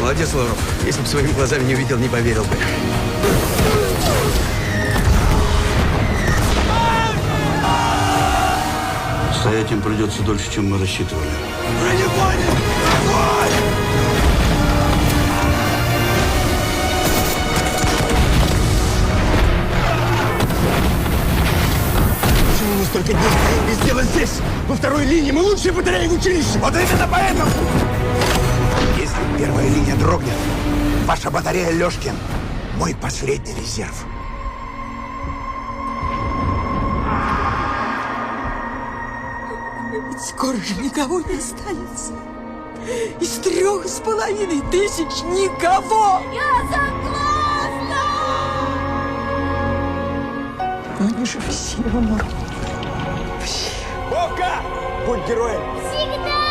Молодец, Лавров. Если бы своими глазами не увидел, не поверил бы. Стоять им придется дольше, чем мы рассчитывали. Почему мы столько дней и сделать здесь, во второй линии? Мы лучшие батареи в училище. Вот именно поэтому! Если первая линия дрогнет, ваша батарея Лёшкин – мой последний резерв. Ведь скоро же никого не останется. Из 3,5 тысяч никого! Я согласна! Но они же все умрут. Вовка! Будь героем! Всегда!